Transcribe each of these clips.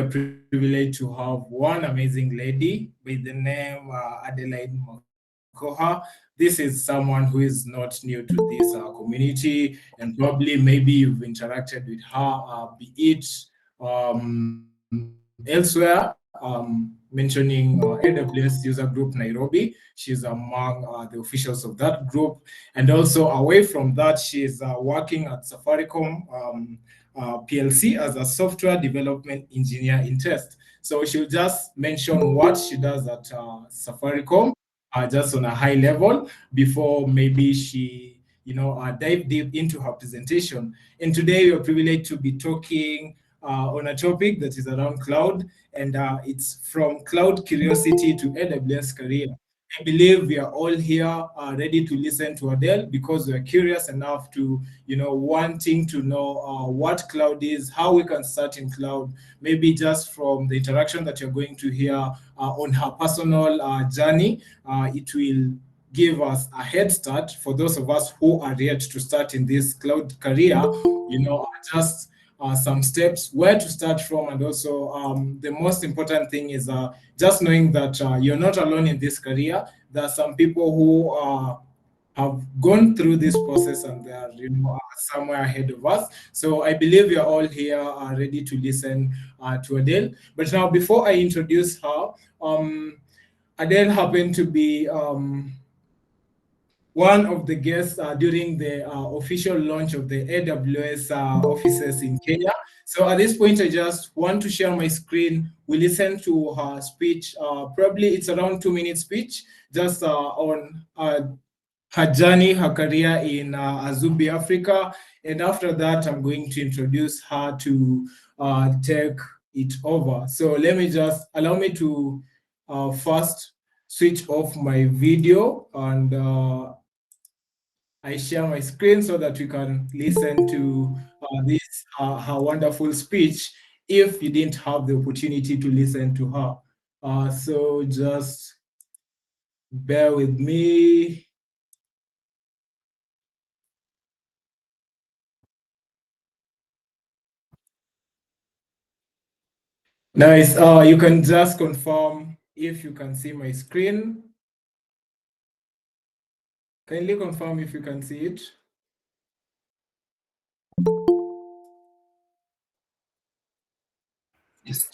are privileged to have one amazing lady by the name Adelaide Makoha. This is someone who is not new to this community, and probably maybe you've interacted with her, be it elsewhere, mentioning AWS User Group Nairobi. She's among the officials of that group. And also away from that, she's working at Safaricom PLC as a software development engineer in test. So she'll just mention what she does at Safaricom, just on a high level before maybe she, dive deep into her presentation. And today we're privileged to be talking on a topic that is around cloud, and it's from cloud curiosity to AWS career. I believe we are all here ready to listen to Adele because we're curious enough to, wanting to know what cloud is, how we can start in cloud, maybe just from the interaction that you're going to hear on her personal journey. It will give us a head start for those of us who are yet to start in this cloud career, just some steps where to start from, and also the most important thing is just knowing that you're not alone in this career. There are some people who have gone through this process and they are somewhere ahead of us. So I believe we are all here ready to listen to Adele. But now, before I introduce her, Adele happened to be one of the guests during the official launch of the AWS offices in Kenya. So at this point, I just want to share my screen. We listen to her speech. Probably it's around 2 minute speech, just on her journey, her career in Azubi, Africa. And after that, I'm going to introduce her to take it over. So allow me to first switch off my video, and I share my screen so that you can listen to this her wonderful speech if you didn't have the opportunity to listen to her. So just bear with me. Nice. You can just confirm if you can see my screen. Kindly confirm if you can see it. Yes.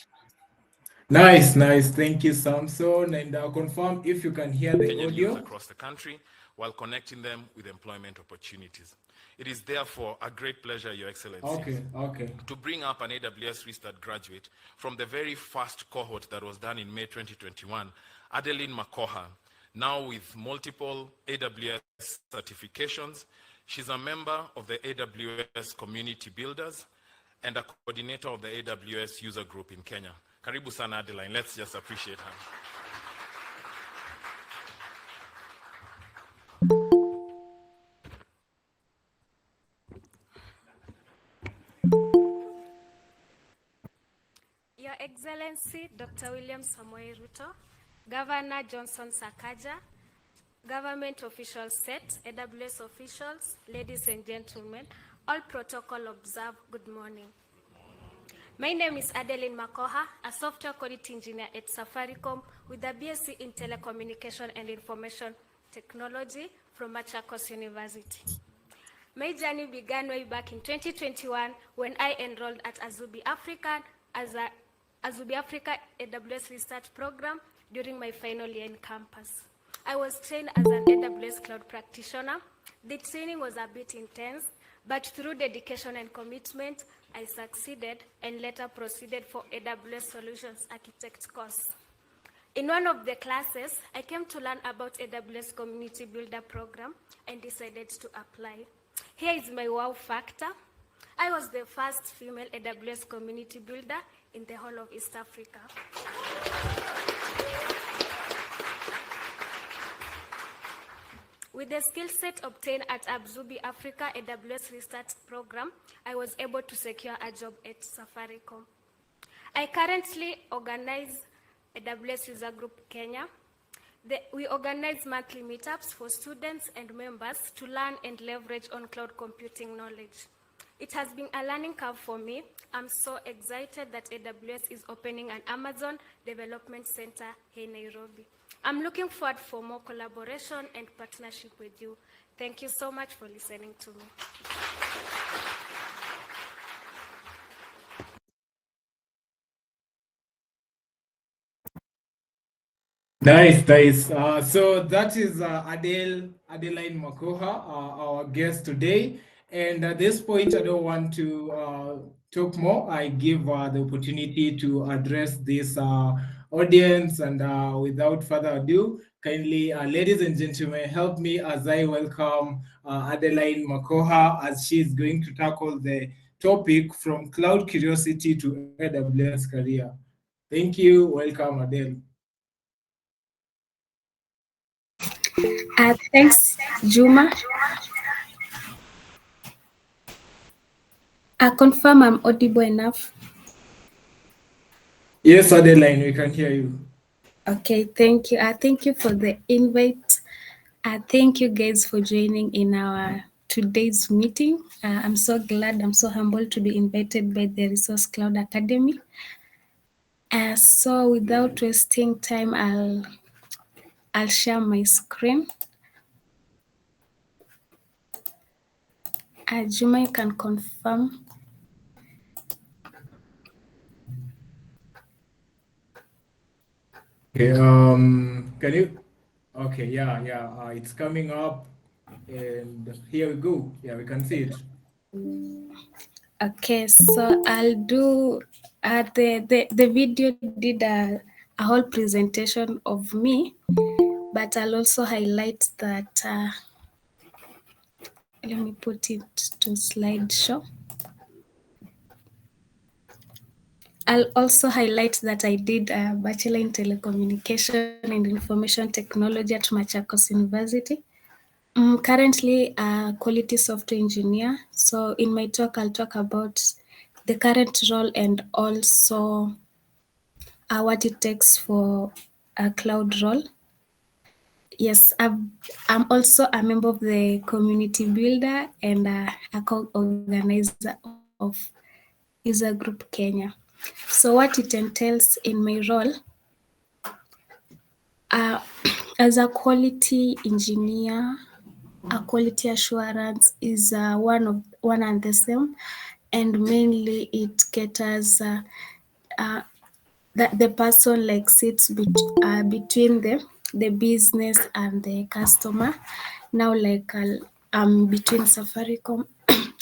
Nice. Thank you, Samson. And confirm if you can hear the Kenyan audio. youth across the country while connecting them with employment opportunities. It is therefore a great pleasure, Your Excellency, Okay. to bring up an AWS Restart graduate from the very first cohort that was done in May 2021, Adeline Makoha, now with multiple AWS certifications. She's a member of the AWS Community Builders and a coordinator of the AWS User Group in Kenya. Karibu sana Adeline, let's just appreciate her. Your Excellency, Dr. William Samoei Ruto, Governor Johnson Sakaja, government officials set, AWS officials, ladies and gentlemen, all protocol observed, good morning. My name is Adeline Makoha, a software quality engineer at Safaricom with a BSc in Telecommunication and Information Technology from Machakos University. My journey began way back in 2021 when I enrolled at Azubi Africa as a Azubi Africa AWS Research Program during my final year in campus. I was trained as an AWS Cloud practitioner. The training was a bit intense, but through dedication and commitment, I succeeded and later proceeded for AWS Solutions Architect course. In one of the classes, I came to learn about AWS Community Builder program and decided to apply. Here is my wow factor. I was the first female AWS community builder in the whole of East Africa. With the skill set obtained at Azubi Africa AWS Research Program, I was able to secure a job at Safaricom. I currently organize AWS User Group Kenya. We organize monthly meetups for students and members to learn and leverage on cloud computing knowledge. It has been a learning curve for me. I'm so excited that AWS is opening an Amazon Development Center here in Nairobi. I'm looking forward for more collaboration and partnership with you. Thank you so much for listening to me. Nice, nice. So that is Adeline Makoha, our guest today. And at this point, I don't want to talk more. I give the opportunity to address this audience. And without further ado, kindly, ladies and gentlemen, help me as I welcome Adeline Makoha as she is going to tackle the topic from cloud curiosity to AWS career. Thank you. Welcome, Adele. Thanks, Juma. I confirm I'm audible enough. Yes, Adeline, we can hear you. Okay, thank you. Thank you for the invite. Thank you guys for joining in our today's meeting. I'm so glad, I'm so humbled to be invited by the Resource Cloud Academy. So without wasting time, I'll share my screen. Juma, you can confirm. Okay, can you? Okay, yeah, it's coming up, and here we go. Yeah, we can see it. Okay, so I'll do the video did a whole presentation of me, but I'll also highlight that let me put it to slideshow. I'll also highlight that I did a Bachelor in Telecommunication and Information Technology at Machakos University. Currently a quality software engineer. So in my talk, I'll talk about the current role and also what it takes for a cloud role. Yes, I'm also a member of the community builder and a co-organizer of User Group Kenya. So what it entails in my role, as a quality engineer, a quality assurance is one and the same, and mainly it caters that the person like sits between the business and the customer. Now like between Safaricom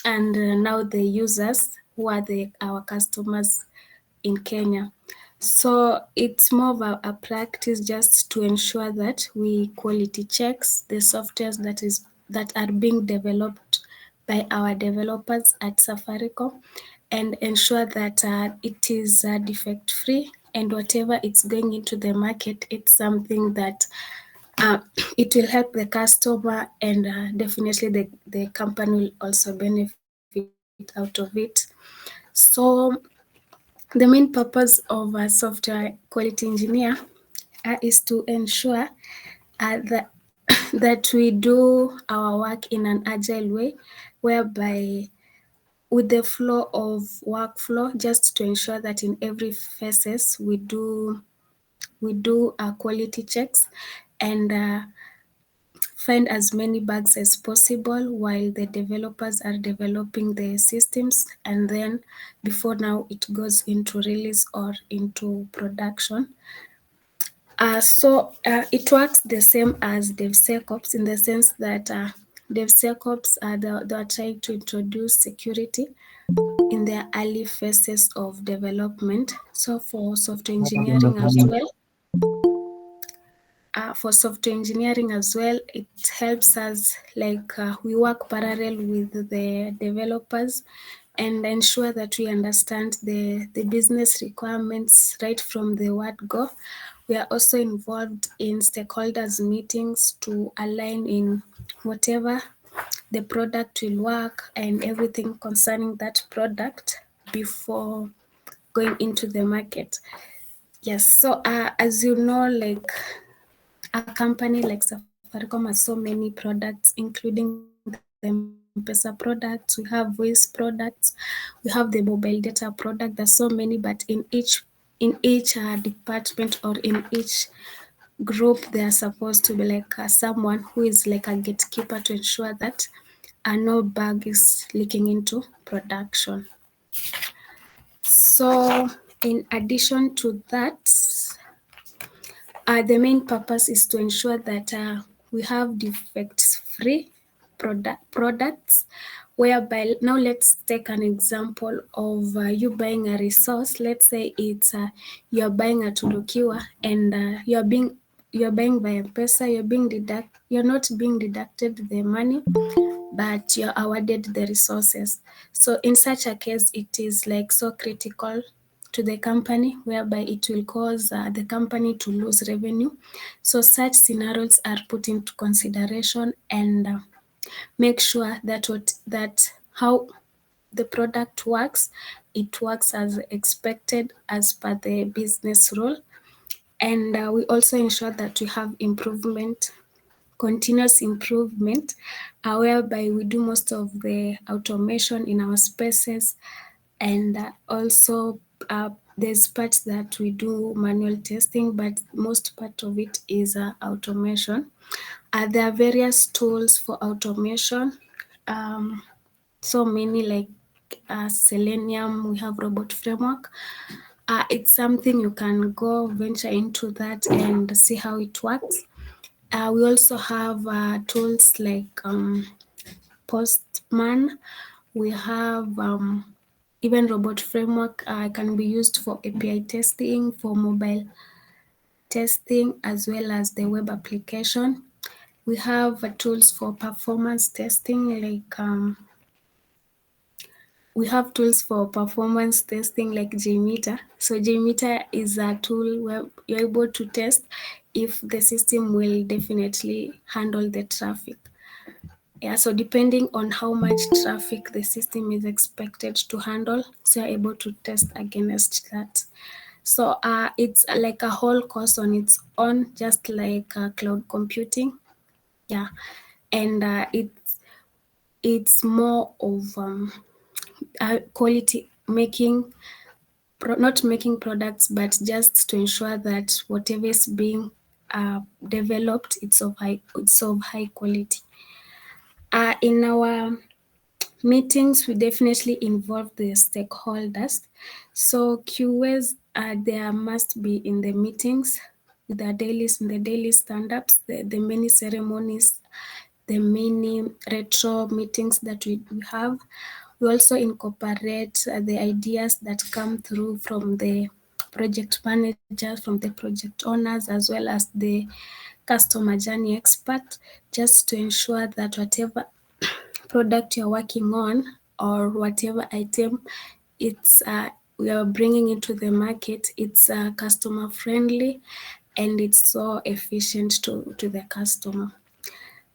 and now the users who are our customers in Kenya. So it's more of a practice just to ensure that we quality checks the softwares that are being developed by our developers at Safaricom and ensure that it is defect free, and whatever it's going into the market, it's something that it will help the customer, and definitely the company will also benefit out of it. So the main purpose of a software quality engineer is to ensure that that we do our work in an agile way, whereby with the flow of workflow, just to ensure that in every phases we do quality checks and find as many bugs as possible while the developers are developing the systems, and then before now it goes into release or into production. So it works the same as DevSecOps in the sense that DevSecOps they're trying to introduce security in the early phases of development. So for software engineering as well, it helps us like we work parallel with the developers and ensure that we understand the business requirements right from the word go. We are also involved in stakeholders meetings to align in whatever the product will work and everything concerning that product before going into the market. Yes, so as you know, like a company like Safaricom has so many products, including the many M-Pesa products, we have voice products, we have the mobile data product. There's so many, but in each department or in each group, they are supposed to be like someone who is like a gatekeeper to ensure that no bug is leaking into production. So in addition to that, the main purpose is to ensure that we have defects-free products, whereby now let's take an example of you buying a resource. Let's say it's you're buying a Turukiwa and you're buying by M-Pesa, you're not being deducted the money, but you're awarded the resources. So in such a case, it is like so critical to the company, whereby it will cause the company to lose revenue. So such scenarios are put into consideration and make sure that how the product works, it works as expected as per the business rule. And we also ensure that we have continuous improvement, whereby we do most of the automation in our spaces, and also there's parts that we do manual testing, but most part of it is automation. There are various tools for automation, so many like Selenium, we have Robot Framework. It's something you can go venture into that and see how it works. We also have tools like Postman. We have even Robot Framework can be used for API testing, for mobile testing, as well as the web application. We have tools for performance testing, like JMeter. So JMeter is a tool where you're able to test if the system will definitely handle the traffic. Yeah, so depending on how much traffic the system is expected to handle, so you're able to test against that. So it's like a whole course on its own, just like cloud computing. Yeah, and it's more of quality making, not making products, but just to ensure that whatever is being developed, it's of high quality. In our meetings, we definitely involve the stakeholders. So QAs, there must be in the meetings, with the daily stand-ups, the many ceremonies, the many retro meetings that we have. We also incorporate the ideas that come through from the project managers, from the project owners, as well as the customer journey expert, just to ensure that whatever product you're working on or whatever item we are bringing into the market, it's customer friendly and it's so efficient to the customer.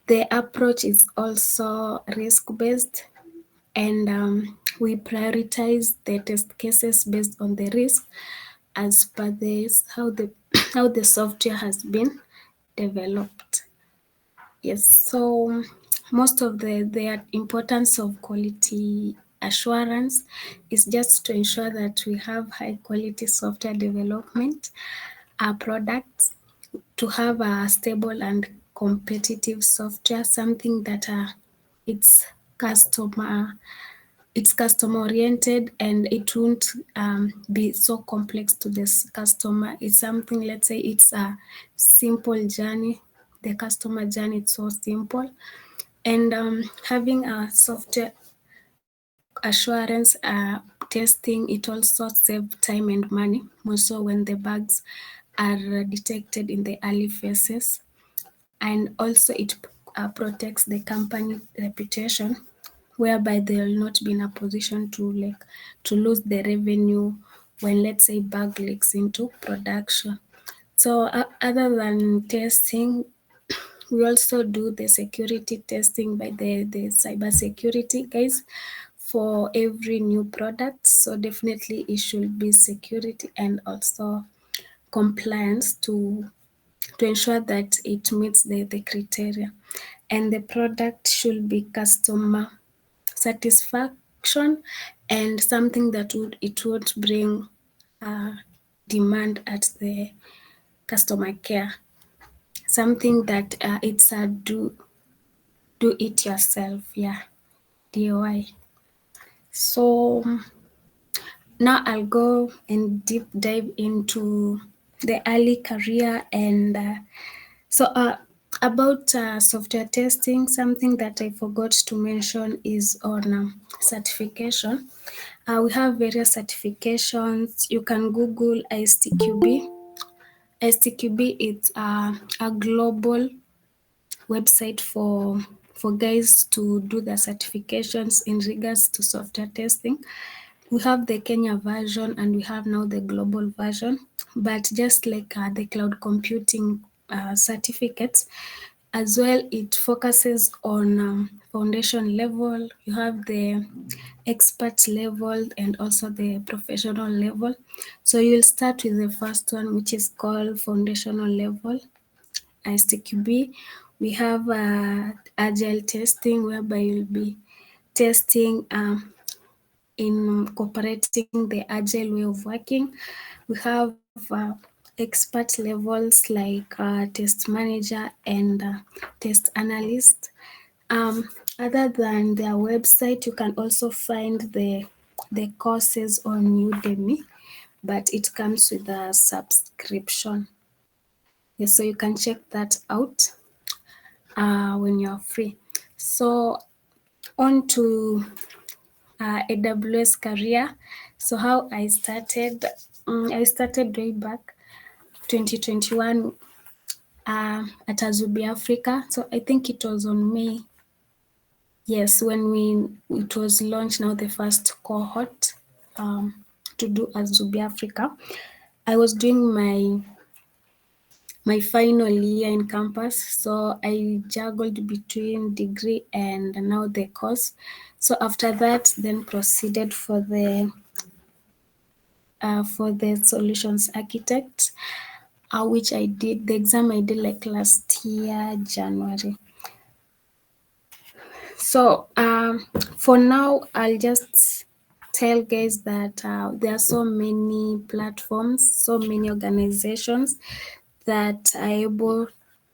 The approach is also risk-based, and we prioritize the test cases based on the risk as per how the software has been developed. Yes, so most of the importance of quality assurance is just to ensure that we have high quality software development, our products, to have a stable and competitive software, something that it's customer oriented and it won't be so complex to this customer. It's something, let's say it's a simple journey. The customer journey is so simple, and having a software assurance testing, it also saves time and money, more so when the bugs are detected in the early phases. And also it protects the company reputation, whereby they will not be in a position to lose the revenue when, let's say, bug leaks into production. So other than testing, we also do the security testing by the cyber security guys for every new product. So definitely it should be security and also compliance to ensure that it meets the criteria. And the product should be customer satisfaction and something that would bring demand at the customer care. Something that it's a do it yourself, yeah, DIY. So now I'll go and deep dive into the early career and about software testing. Something that I forgot to mention is on certification. We have various certifications. You can Google ISTQB. ISTQB is a global website for guys to do their certifications in regards to software testing. We have the Kenya version and we have now the global version. But just like the cloud computing certificates, as well, it focuses on foundation level. You have the expert level and also the professional level. So you'll start with the first one, which is called foundational level, ISTQB. We have agile testing, whereby you'll be testing incorporating the agile way of working. We have expert levels like test manager and test analyst. Other than their website, you can also find the courses on Udemy, but it comes with a subscription. Yes, so you can check that out when you're free. So on to AWS career. So how I started way back 2021 at Azubi Africa. So I think it was on May. Yes, when it was launched, now the first cohort to do Azubi Africa. I was doing my final year in campus, so I juggled between degree and now the course. So after that, then proceeded for the solutions architect, which I did, the exam I did like last year, January. So for now, I'll just tell guys that there are so many platforms, so many organizations that are able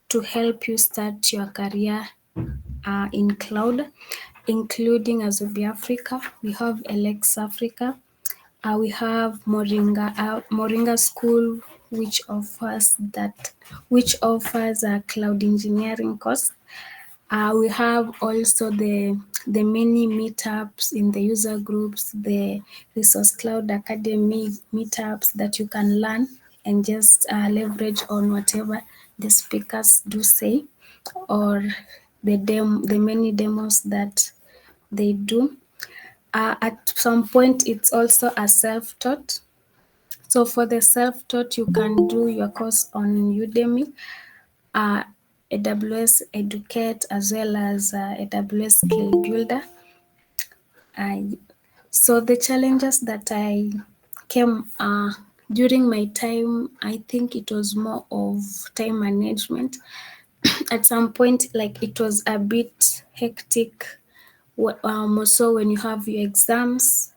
to help you start your career in cloud, including Azubi Africa. We have Alex Africa. We have Moringa School, which offers a cloud engineering course. We have also the many meetups in the user groups, the Resource Cloud Academy meetups that you can learn and just leverage on whatever the speakers do say, or the many demos that they do. At some point, it's also a self-taught. So for the self-taught, you can do your course on Udemy, AWS Educate, as well as AWS Skill Builder. So the challenges that I came during my time, I think it was more of time management. At some point, like, it was a bit hectic, more so when you have your exams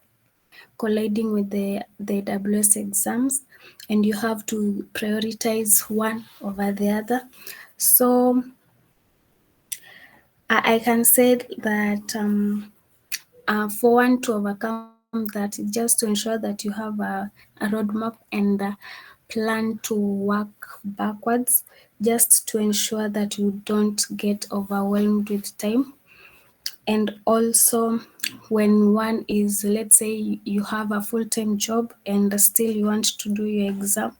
colliding with the AWS exams, and you have to prioritize one over the other. So I can say that for one to overcome that, just to ensure that you have a roadmap and plan to work backwards, just to ensure that you don't get overwhelmed with time. And also, when one is, let's say you have a full-time job and still you want to do your exam,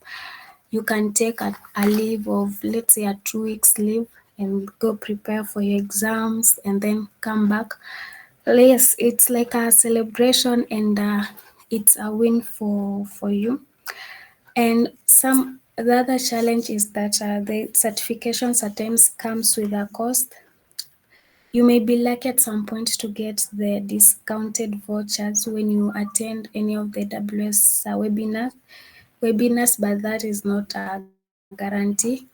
you can take a leave of, let's say, a 2 weeks leave and go prepare for your exams and then come back. Yes, it's like a celebration and it's a win for you. And the other challenge is that the certifications at times comes with a cost. You may be lucky at some point to get the discounted vouchers when you attend any of the AWS webinars, but that is not a guarantee.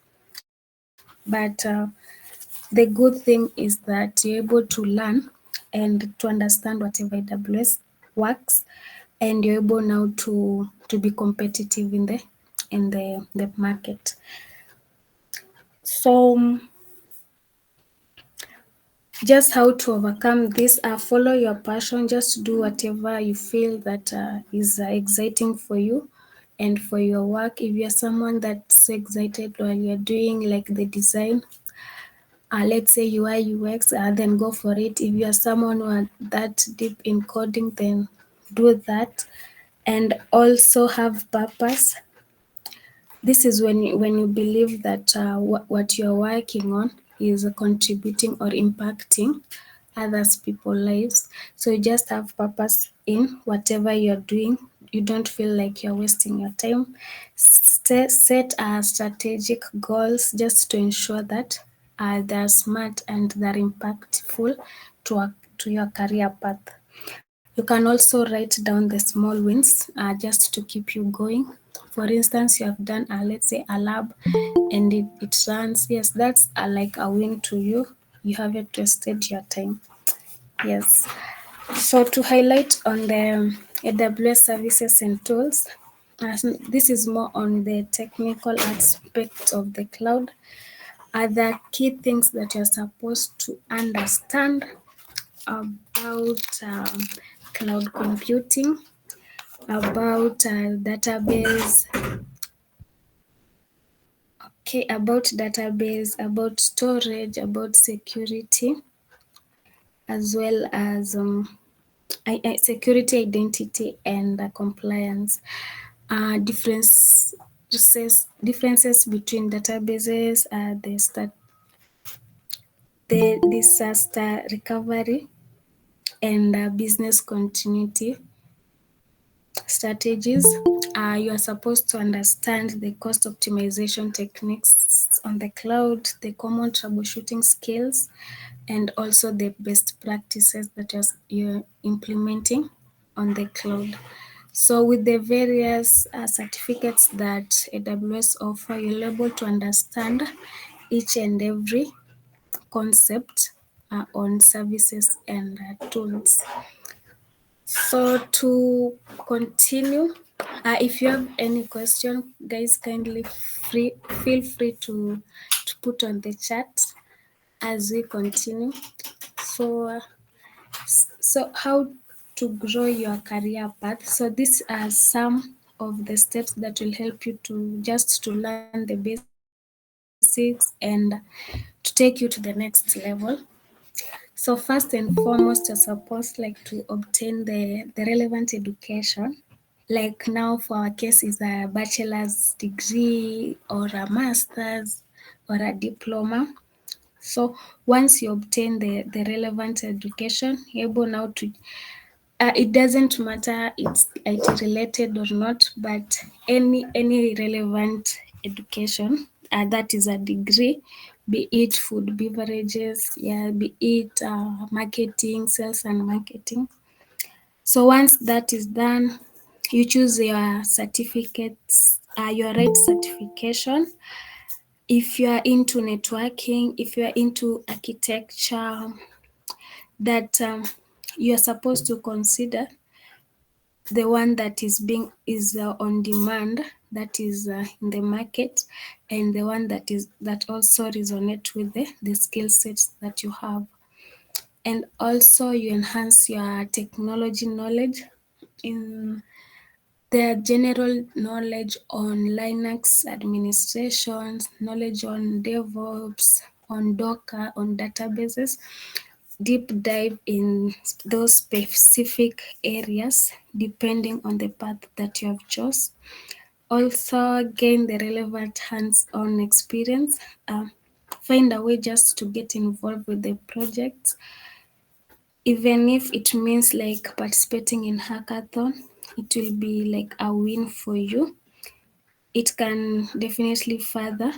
But the good thing is that you're able to learn and to understand whatever AWS works, and you're able now to be competitive in the market. So just how to overcome this, follow your passion, just do whatever you feel that is exciting for you and for your work. If you're someone that's so excited while you're doing like the design, let's say UI UX, then go for it. If you're someone who are that deep in coding, then do that. And also have purpose. This is when you believe that what you're working on is contributing or impacting others people's lives. So you just have purpose in whatever you're doing. You don't feel like you're wasting your time. Set strategic goals just to ensure that they're smart and they're impactful to your career path. You can also write down the small wins just to keep you going. For instance, you have done, let's say, a lab and it runs. Yes, that's like a win to you. You haven't wasted your time. Yes. So to highlight on the AWS services and tools, this is more on the technical aspect of the cloud. Are the key things that you're supposed to understand about cloud computing, about database, about storage, about security, as well as security, identity, and compliance. Differences between databases, the disaster recovery, and business continuity strategies. You are supposed to understand the cost optimization techniques on the cloud, the common troubleshooting skills, and also the best practices that you're implementing on the cloud. So with the various certificates that AWS offer, you're able to understand each and every concept on services and tools. So to continue, if you have any question, guys, kindly feel free to put on the chat as we continue. So how to grow your career path. So these are some of the steps that will help you to learn the basics and to take you to the next level. So first and foremost, you're supposed like to obtain the relevant education. Like now for our case is a bachelor's degree or a master's or a diploma. So once you obtain the relevant education, you're able now to it doesn't matter it's IT related or not, but any relevant education that is a degree, be it food beverages, be it marketing, sales and marketing. So once that is done, you choose your certificates, your right certification. If you are into networking, if you are into architecture, that you are supposed to consider the one that is on demand, that is in the market, and the one that also resonate with the skill sets that you have. And also you enhance your technology knowledge in the general knowledge on Linux administrations, knowledge on DevOps, on Docker, on databases. Deep dive in those specific areas depending on the path that you have chose. Also gain the relevant hands-on experience. Find a way just to get involved with the projects, even if it means like participating in hackathon. It will be like a win for you. It can definitely further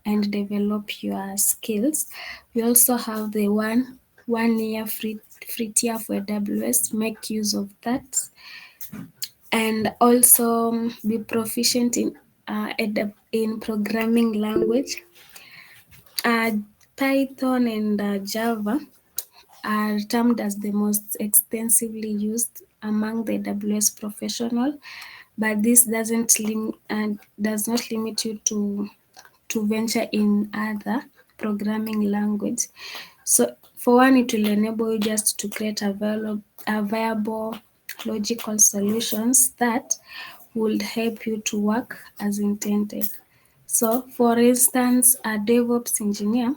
and develop your skills. We also have the one year free tier for AWS. Make use of that, and also be proficient in programming language, Python and Java. are termed as the most extensively used among the AWS professional, but this does not limit you to venture in other programming language. So for one, it will enable you just to create a viable logical solutions that would help you to work as intended. So for instance, a DevOps engineer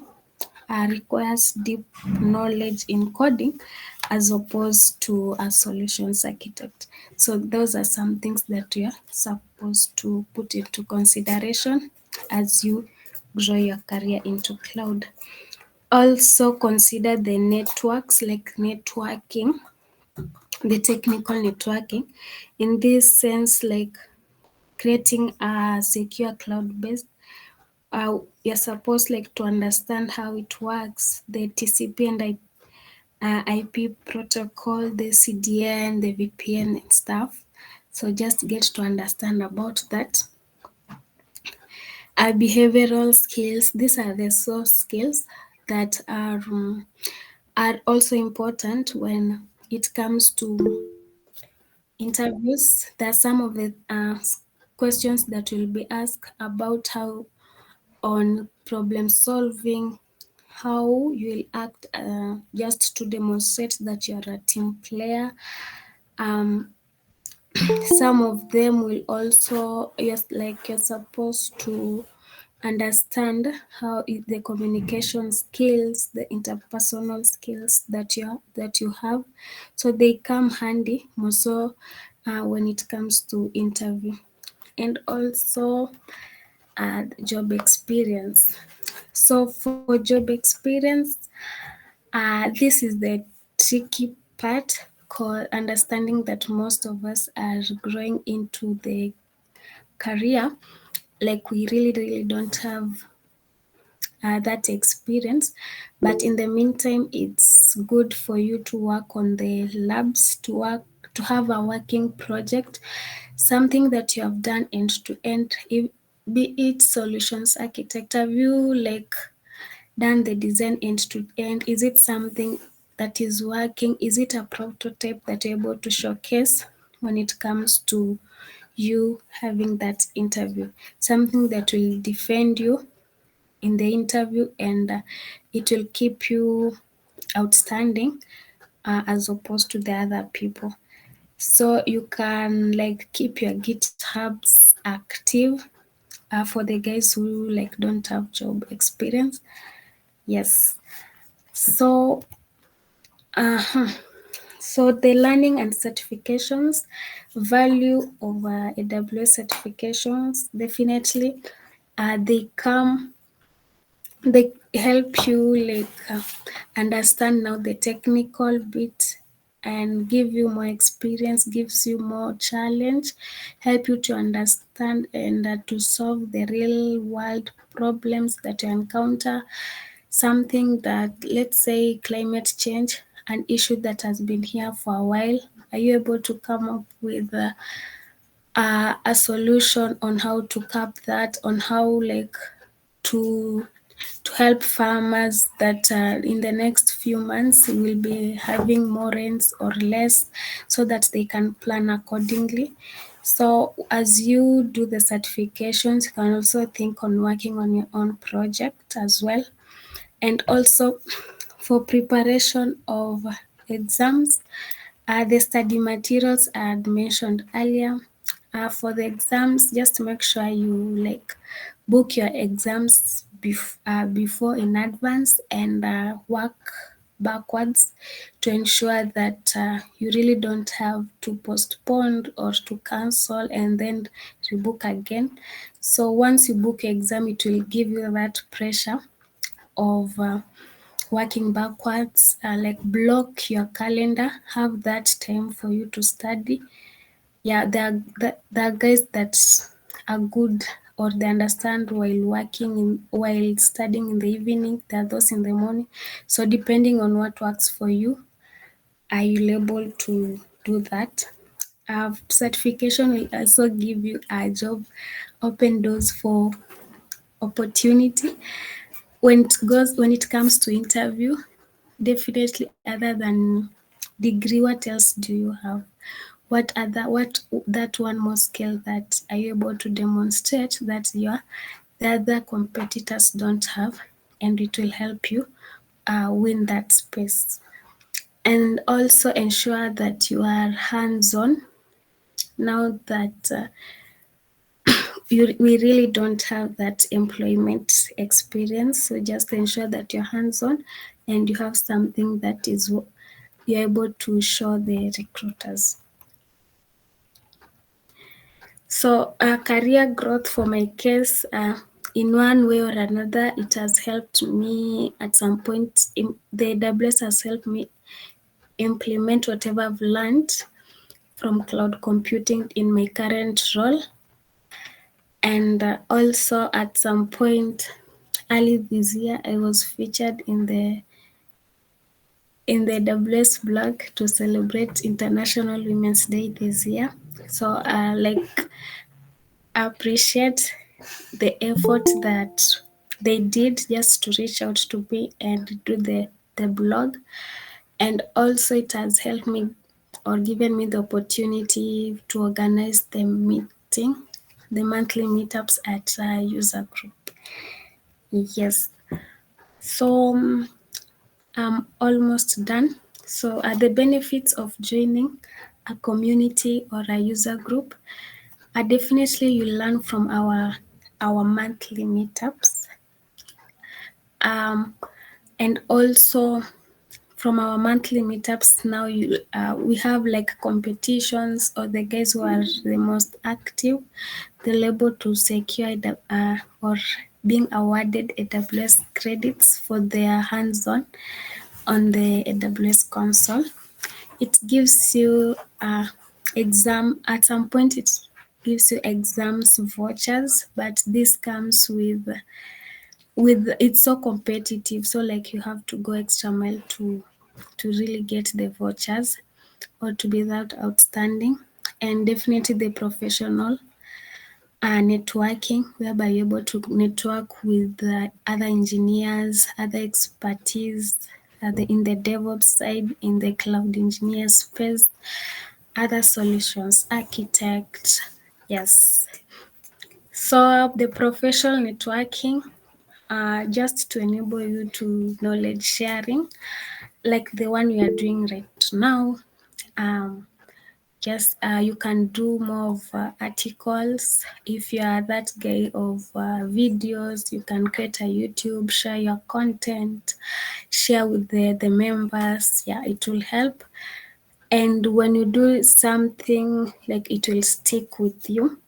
requires deep knowledge in coding as opposed to a solutions architect. So those are some things that you are supposed to put into consideration as you grow your career into cloud. Also consider the networks like networking, the technical networking. In this sense, like creating a secure cloud-based, you're supposed like to understand how it works, the TCP and IP protocol, the CDN, the VPN and stuff. So just get to understand about that. Behavioral skills, these are the soft skills that are also important when it comes to interviews. There are some of the questions that will be asked about how on problem solving, how you will act just to demonstrate that you are a team player. Some of them will also, yes, like you're supposed to understand how the communication skills, the interpersonal skills that you have. So they come handy more so when it comes to interview. And also job experience. So for job experience, this is the tricky part called understanding that most of us are growing into the career. Like we really don't have that experience. But in the meantime, it's good for you to work on the labs, to have a working project, something that you have done end to end, be it solutions architect. Have you like done the design end to end? Is it something that is working? Is it a prototype that you're able to showcase when it comes to you having that interview? Something that will defend you in the interview and it will keep you outstanding as opposed to the other people. So you can like keep your GitHubs active for the guys who like don't have job experience. Yes. So so the learning and certifications, value of AWS certifications, definitely they help you like understand now the technical bit and give you more experience, gives you more challenge, help you to understand and to solve the real world problems that you encounter. Something that, let's say, climate change, an issue that has been here for a while. Are you able to come up with a solution on how to cap that, on how like to help farmers that in the next few months will be having more rains or less so that they can plan accordingly. So as you do the certifications, you can also think on working on your own project as well. And also for preparation of exams, the study materials I had mentioned earlier. For the exams, just make sure you like book your exams before in advance and work backwards to ensure that you really don't have to postpone or to cancel and then rebook again. So once you book exam, it will give you that pressure of working backwards, like block your calendar, have that time for you to study. Yeah, there are guys that are good or they understand while studying in the evening. There are those in the morning. So depending on what works for you, are you able to do that? Certification will also give you a job, open doors for opportunity. When it comes to interview, definitely other than degree, what else do you have? What that one more skill that are you able to demonstrate that the other competitors don't have, and it will help you win that space. And also ensure that you are hands-on. Now that we really don't have that employment experience, so just ensure that you're hands-on and you have something that is you're able to show the recruiters. So career growth for my case, in one way or another, it has helped me at some point. The AWS has helped me implement whatever I've learned from cloud computing in my current role. And also at some point early this year, I was featured in the AWS blog to celebrate International Women's Day this year. So I appreciate the effort that they did just to reach out to me and do the blog. And also it has helped me or given me the opportunity to organize the meeting, the monthly meetups at user group. Yes. So I'm almost done. So the benefits of joining a community or a user group are definitely you learn from our monthly meetups. And also from our monthly meetups now we have like competitions, or the guys who are the most active, they're able to secure or being awarded AWS credits for their hands-on on the AWS console. It gives you exam at some point. It gives you exams vouchers, but this comes with it's so competitive, so like you have to go extra mile to really get the vouchers or to be that outstanding. And definitely the professional networking, whereby you're able to network with other engineers, other expertise in the DevOps side, in the cloud engineer space, other solutions architects. Yes. So the professional networking, just to enable you to knowledge sharing, like the one we are doing right now. Just you can do more of articles. If you are that guy of videos, you can create a YouTube, share your content, share with the members. Yeah, it will help. And when you do something, like it will stick with you.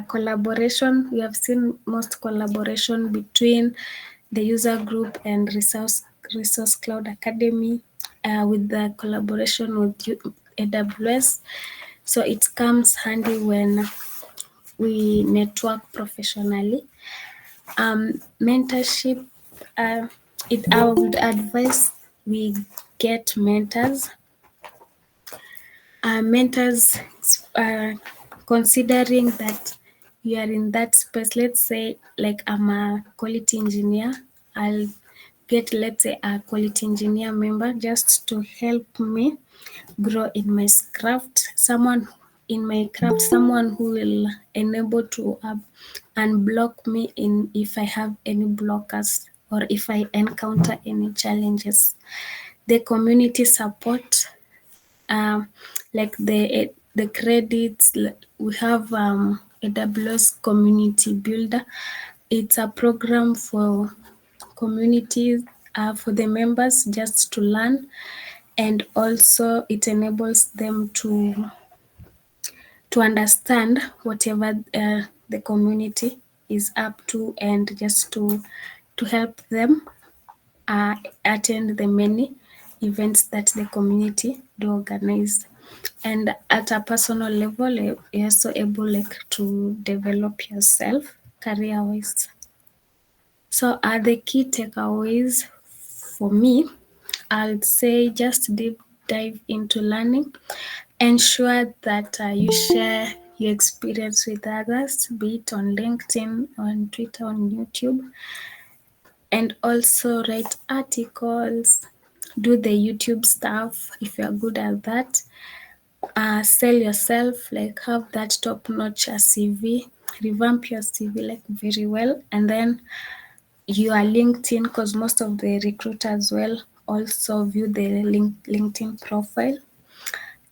Collaboration, we have seen most collaboration between the user group and Resource Cloud Academy with the collaboration with AWS. So it comes handy when we network professionally. Mentorship, I would advise we get mentors. Mentors, considering that you are in that space. Let's say like I'm a quality engineer, I'll get, let's say, a quality engineer member just to help me grow in my craft. Someone in my craft, someone who will enable to unblock me in if I have any blockers or if I encounter any challenges. The community support, like the credits, we have AWS Community Builder. It's a program for communities, for the members just to learn, and also it enables them to understand whatever the community is up to, and just to help them attend the many events that the community do organize. And at a personal level, you're also able like to develop yourself career-wise. So are the key takeaways for me, I'd say just deep dive into learning. Ensure that you share your experience with others, be it on LinkedIn, on Twitter, on YouTube, and also write articles, do the YouTube stuff if you're good at that. Sell yourself, like have that top-notch CV, revamp your CV like very well, and then your LinkedIn, because most of the recruiters will also view the LinkedIn profile,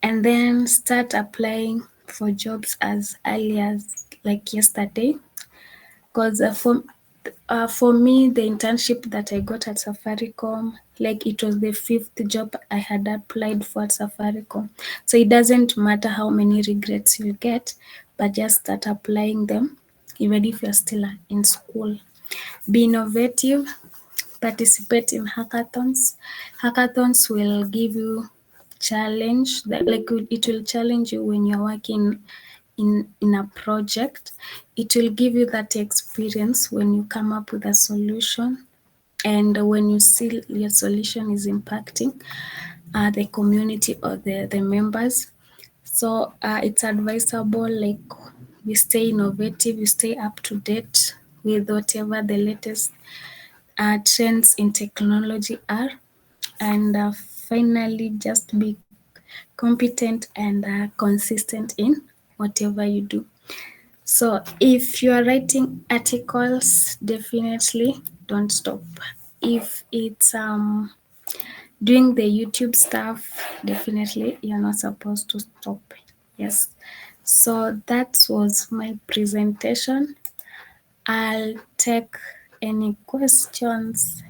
and then start applying for jobs as early as like yesterday. Because for me, the internship that I got at Safaricom, like it was the 5th job I had applied for at Safaricom. So it doesn't matter how many regrets you get, but just start applying them, even if you're still in school. Be innovative, participate in hackathons. Hackathons will give you challenge, that like it will challenge you when you're working in a project. It will give you that experience when you come up with a solution, and when you see your solution is impacting the community or the members. So it's advisable, like, we stay innovative, you stay up to date with whatever the latest trends in technology are, and finally just be competent and consistent in whatever you do. So if you are writing articles, definitely don't stop. If it's doing the YouTube stuff, definitely you're not supposed to stop. Yes. So that was my presentation. I'll take any questions.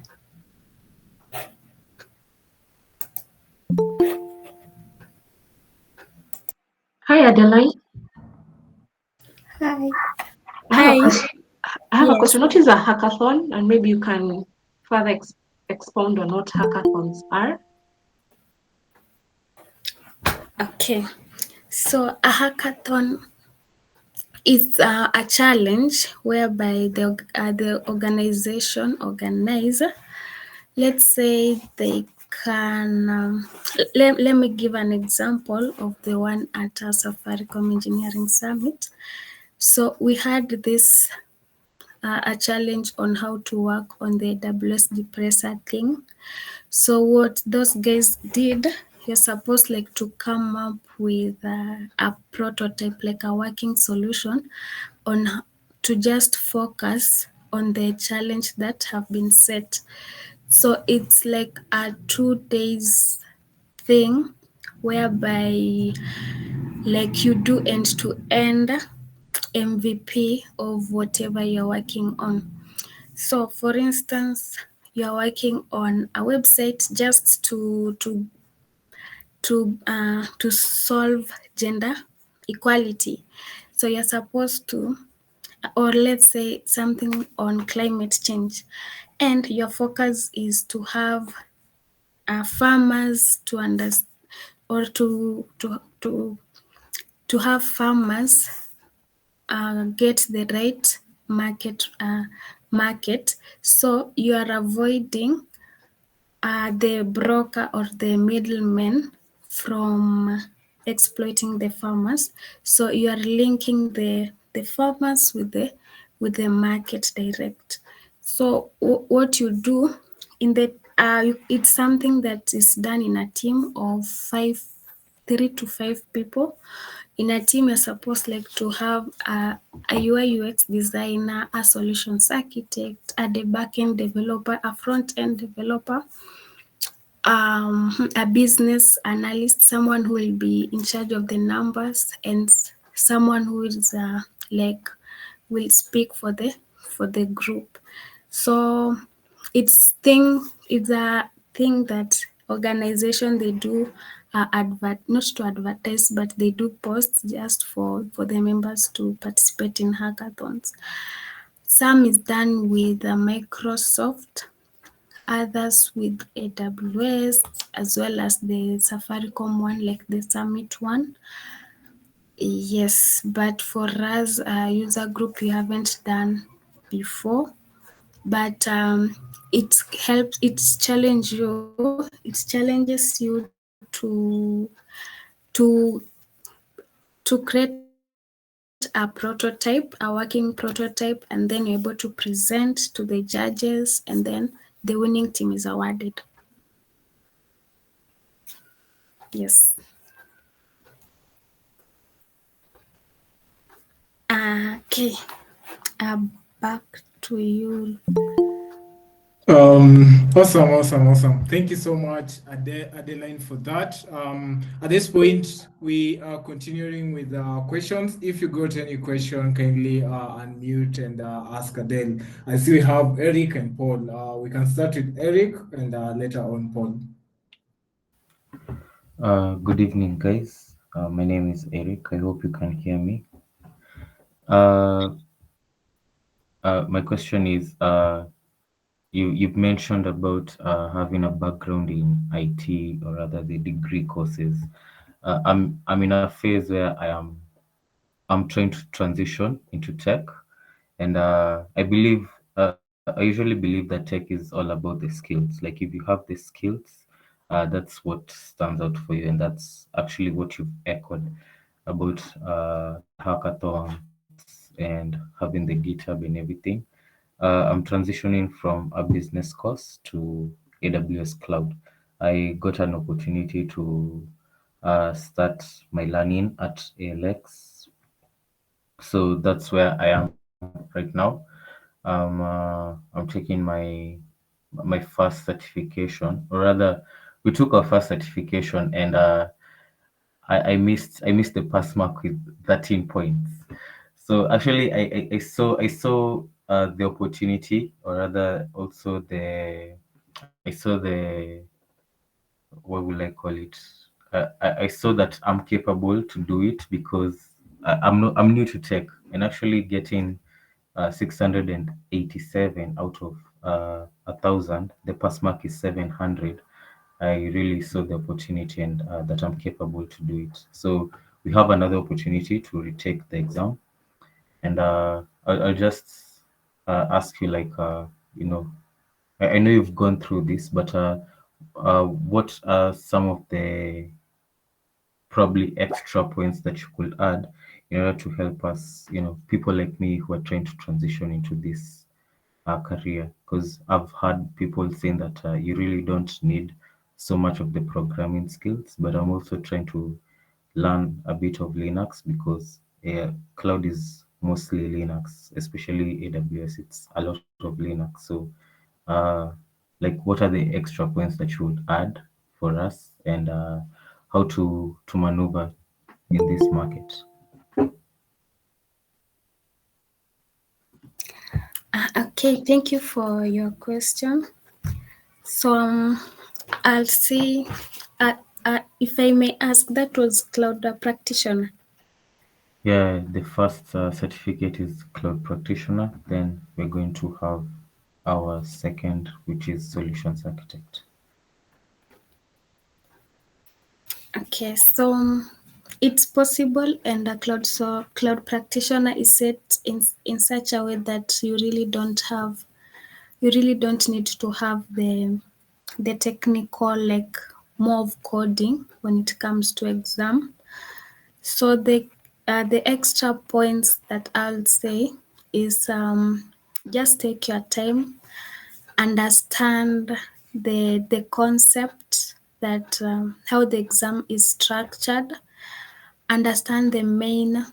Hi, Adeline. Hi. I have a Hi. question. I have a Yes. question. What is a hackathon? And maybe you can further expound on what hackathons are. Okay. So a hackathon is a challenge whereby the organization organizer, let's say they can, let me give an example of the one at Safaricom Engineering Summit. So we had this a challenge on how to work on the AWS depressor thing. So what those guys did, you're supposed like to come up with a prototype, like a working solution on to just focus on the challenge that have been set. So it's like a 2 days thing whereby like you do end to end MVP of whatever you're working on. So for instance, you're working on a website just to solve gender equality. So you're supposed to, or let's say something on climate change, and your focus is to have farmers to understand, or to have farmers get the right market. So you are avoiding the broker or the middlemen from exploiting the farmers. So you are linking the farmers with the market direct. So what you do in the it's something that is done in a team of 3 to 5 people. In a team, you're supposed like to have a UI UX designer, a solutions architect, a backend developer, a front end developer, a business analyst, someone who will be in charge of the numbers, and someone who is like will speak for the group. So it's a thing that organization they do not to advertise, but they do posts just for the members to participate in hackathons. Some is done with Microsoft, others with AWS, as well as the Safaricom one, like the Summit one. Yes, but for us, user group, we haven't done before. But it helps. It challenges you to create a prototype, a working prototype, and then you're able to present to the judges, and then the winning team is awarded. Yes. Okay. Back to you. Awesome. Thank you so much, Adeline, for that. At this point, we are continuing with questions. If you got any question, kindly unmute and ask Adele. I see we have Eric and Paul. We can start with Eric and later on Paul. Good evening, guys. My name is Eric. I hope you can hear me. Uh, my question is, you've mentioned about having a background in IT or rather the degree courses. I'm in a phase where I'm trying to transition into tech, and I usually believe that tech is all about the skills. Like if you have the skills, that's what stands out for you, and that's actually what you've echoed about the hackathons and having the GitHub and everything. I'm transitioning from a business course to AWS Cloud. I got an opportunity to start my learning at ALX, so that's where I am right now. I'm taking my first certification, or rather, we took our first certification, and I missed the pass mark with 13 points. So actually, I saw the opportunity, or rather, also I saw the, what will I call it? I saw that I'm capable to do it because I'm new to tech, and actually getting 687 out of 1,000. The pass mark is 700. I really saw the opportunity and that I'm capable to do it. So we have another opportunity to retake the exam, and I'll just ask you, like, you know, I know you've gone through this, but what are some of the probably extra points that you could add in order to help us, people like me who are trying to transition into this career? Because I've heard people saying that you really don't need so much of the programming skills, but I'm also trying to learn a bit of Linux because cloud is mostly Linux, especially AWS. It's a lot of Linux. So, uh, like, what are the extra points that you would add for us, and how to maneuver in this market? Okay, thank you for your question. So I'll see if I may ask, that was cloud practitioner. Yeah, the first certificate is cloud practitioner. Then we're going to have our second, which is solutions architect. Okay, so it's possible, and a cloud practitioner is set in such a way that you really don't need to have the technical, like, more of coding when it comes to exam. So the extra points that I'll say is just take your time, understand the concept, that how the exam is structured, understand the main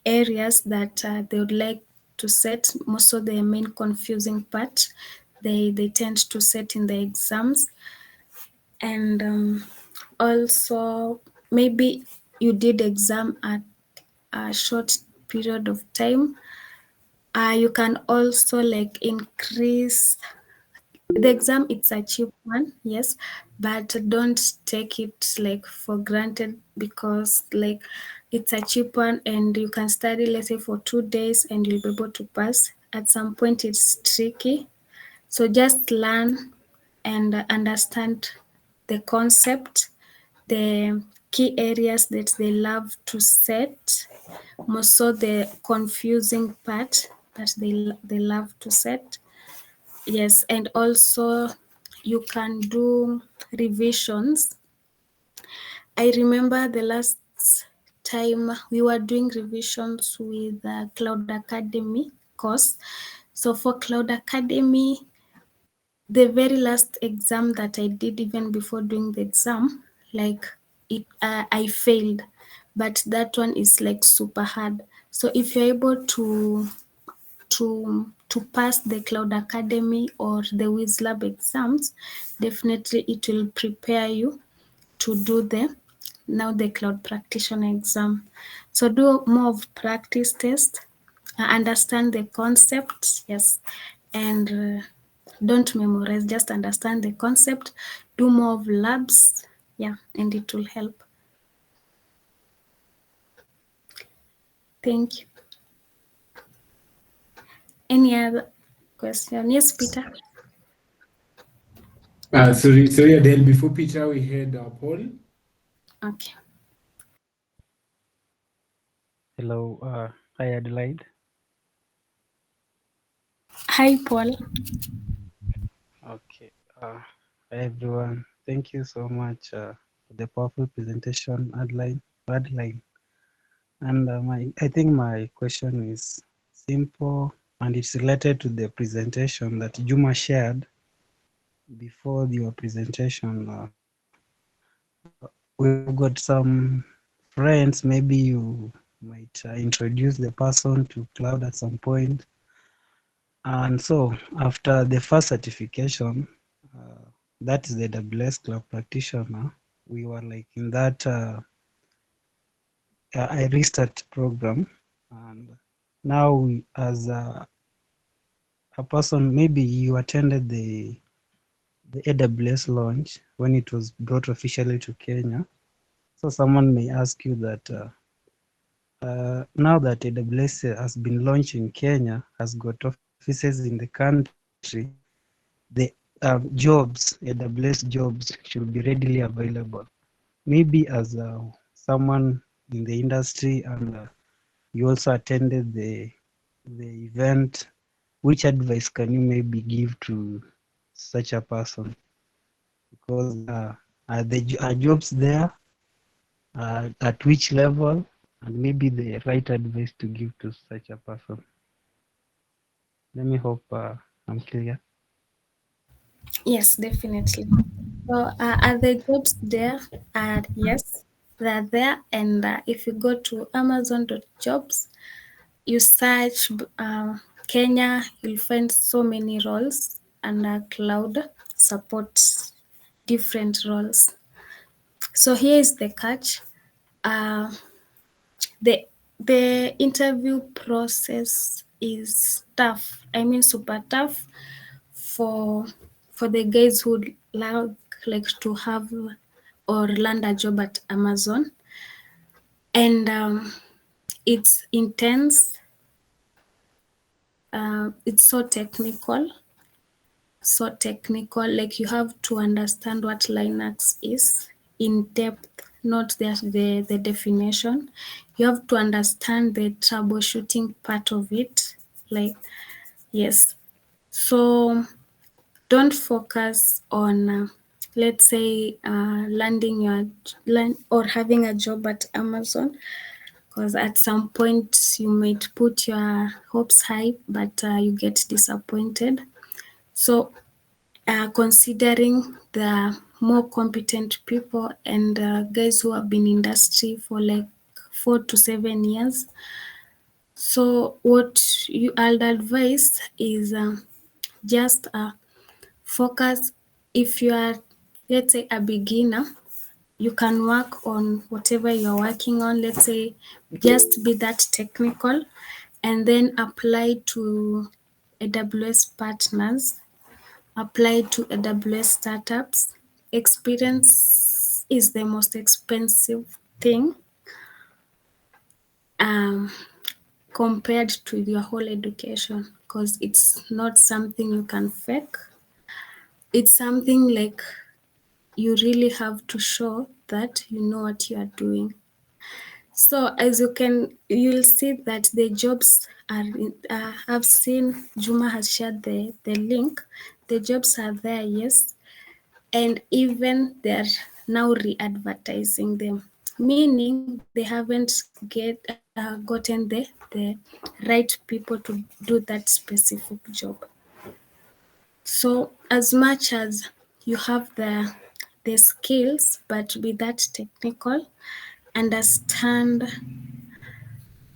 areas that they would like to set. Most of the main confusing part they tend to set in the exams. And also, maybe you did exam at a short period of time. You can also, like, increase the exam. It's a cheap one, yes, but don't take it like for granted, because, like, it's a cheap one and you can study, let's say, for 2 days and you'll be able to pass. At some point it's tricky, so just learn and understand the concept, the key areas that they love to set, more so the confusing part that they love to set. Yes, and also you can do revisions. I remember the last time we were doing revisions with the Cloud Academy course. So for Cloud Academy, the very last exam that I did, even before doing the exam, like I failed, but that one is like super hard. So if you're able to pass the Cloud Academy or the WizLab exams, definitely it will prepare you to do the Cloud Practitioner exam. So do more of practice test, understand the concept, yes, and don't memorize, just understand the concept, do more of labs, yeah, and it will help. Thank you. Any other question? Yes, Peter. Sorry, Adele. Before Peter, we had Paul. Okay. Hello, hi Adelaide. Hi, Paul. Okay, hi everyone. Thank you so much for the powerful presentation, Adeline. And I think my question is simple and it's related to the presentation that Juma shared before your presentation. We've got some friends, maybe you might introduce the person to cloud at some point. And so after the first certification, that is the AWS Cloud Practitioner, we were like in that I restart program. And now we, as a person, maybe you attended the AWS launch when it was brought officially to Kenya. So someone may ask you that now that AWS has been launched in Kenya, has got offices in the country, the jobs, AWS jobs should be readily available. Maybe as someone in the industry and you also attended the event, which advice can you maybe give to such a person? Because are jobs there? At which level? And maybe the right advice to give to such a person. Let me hope I'm clear. Yes, definitely. So are the jobs there? Yes, they're there. And if you go to Amazon.jobs, you search Kenya, you'll find so many roles, and cloud supports different roles. So here is the catch. Uh, the the interview process is tough. I mean, super tough for the guys who like to have or land a job at Amazon, and it's intense. It's so technical. Like you have to understand what Linux is in depth, not the definition. You have to understand the troubleshooting part of it. Like, yes. So don't focus on, let's say, or having a job at Amazon, because at some point you might put your hopes high, but you get disappointed. So considering the more competent people and guys who have been in industry for like 4 to 7 years. So what I'd advise is just focus. If you are, let's say, a beginner, you can work on whatever you're working on. Let's say just be that technical and then apply to AWS partners, apply to AWS startups. Experience is the most expensive thing um, compared to your whole education, because it's not something you can fake. It's something like you really have to show that you know what you are doing. So as you'll see that the jobs are, I've seen Juma has shared the link. The jobs are there, yes. And even they're now re-advertising them, meaning they haven't gotten the right people to do that specific job. So as much as you have the skills, but be that technical, understand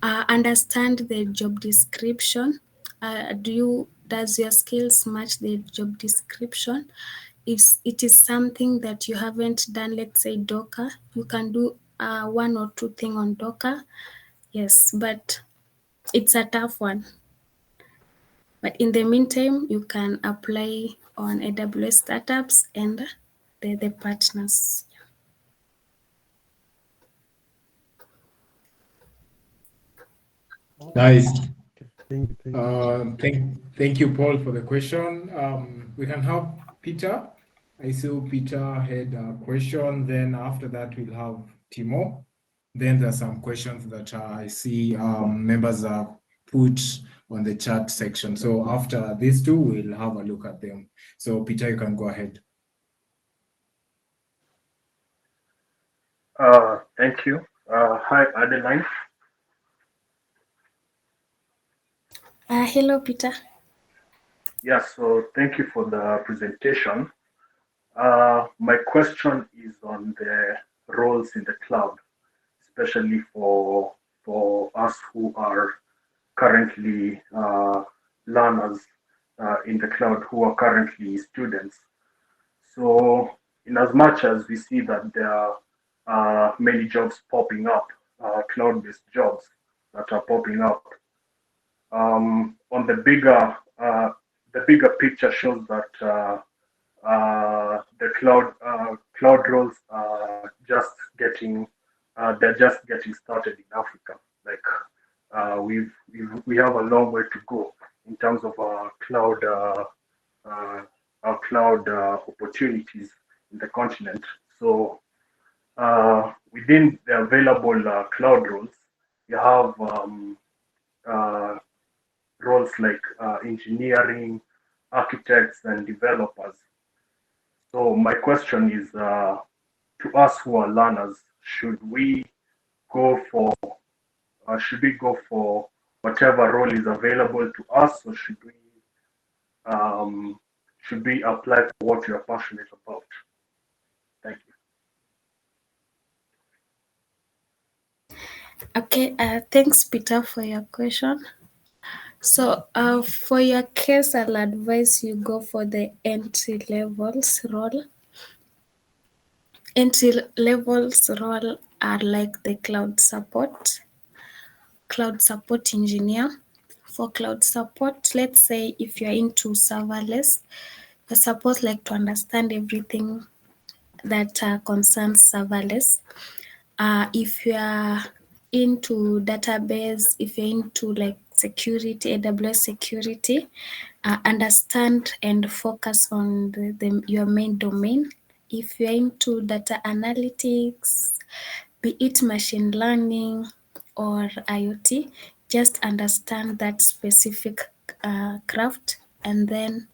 the job description. Does your skills match the job description? If it is something that you haven't done, let's say Docker, you can do one or two things on Docker. Yes, but it's a tough one. But in the meantime, you can apply on AWS startups and the partners. Nice. Thank you. Thank you. Thank you, Paul, for the question. We can have Peter. I see Peter had a question. Then after that, we'll have Timo. Then there's some questions that I see members have put on the chat section. So after these two, we'll have a look at them. So Peter, you can go ahead. Thank you. Hi, Adeline. Hello, Peter. Yeah, so thank you for the presentation. My question is on the roles in the cloud, especially for us who are currently learners in the cloud, who are currently students. So, in as much as we see that there are many jobs popping up, cloud-based jobs that are popping up, on the bigger picture shows that the cloud roles are just getting they're just getting started in Africa. Like we have a long way to go in terms of uh, our cloud opportunities in the continent. So within the available cloud roles, you have uh, roles like engineering, architects, and developers. So my question is to us who are learners, go for should we go for whatever role is available to us, or um, should we apply for what we are passionate about? Thank you. Okay, thanks, Peter, for your question. So, for your case, I'll advise you go for the entry levels role. Entry levels role are like the cloud support engineer. For cloud support, let's say if you're into serverless, you're supposed like to understand everything that concerns serverless. If you are into database, if you're into like security, AWS security, understand and focus on your main domain. If you're into data analytics, be it machine learning or IoT, just understand that specific craft, and then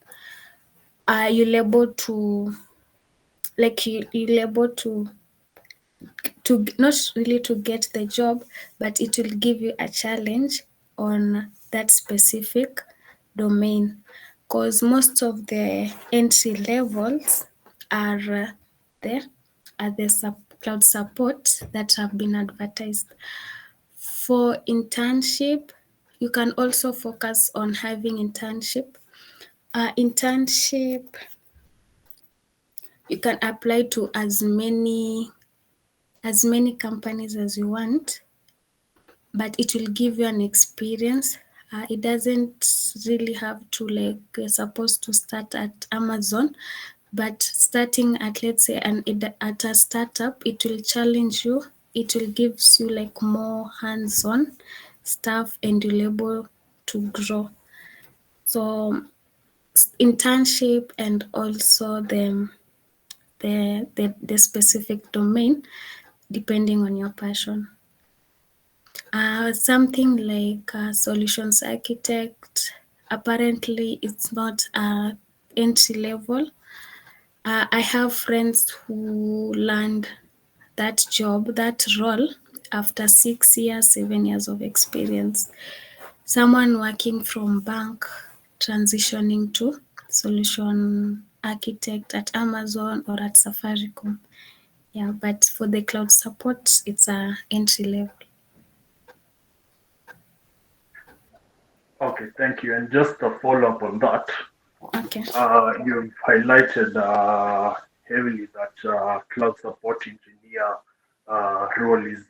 you'll able to you'll able to not really to get the job, but it will give you a challenge on that specific domain, because most of the entry levels are the cloud support that have been advertised. For internship, you can also focus on having internship. Internship, you can apply to as many companies as you want, but it will give you an experience. It doesn't really have to like supposed to start at Amazon, but starting at, let's say, at a startup, it will challenge you. It will gives you like more hands-on stuff, and you'll able to grow. So internship and also the specific domain, depending on your passion. Something like a solutions architect, apparently it's not entry level. I have friends who learned that role after 6 years, 7 years of experience. Someone working from bank transitioning to solution architect at Amazon or at Safaricom. Yeah, but for the cloud support, it's a entry level. Okay, thank you. And just a follow up on that, Okay. you've highlighted heavily that cloud support engineer role is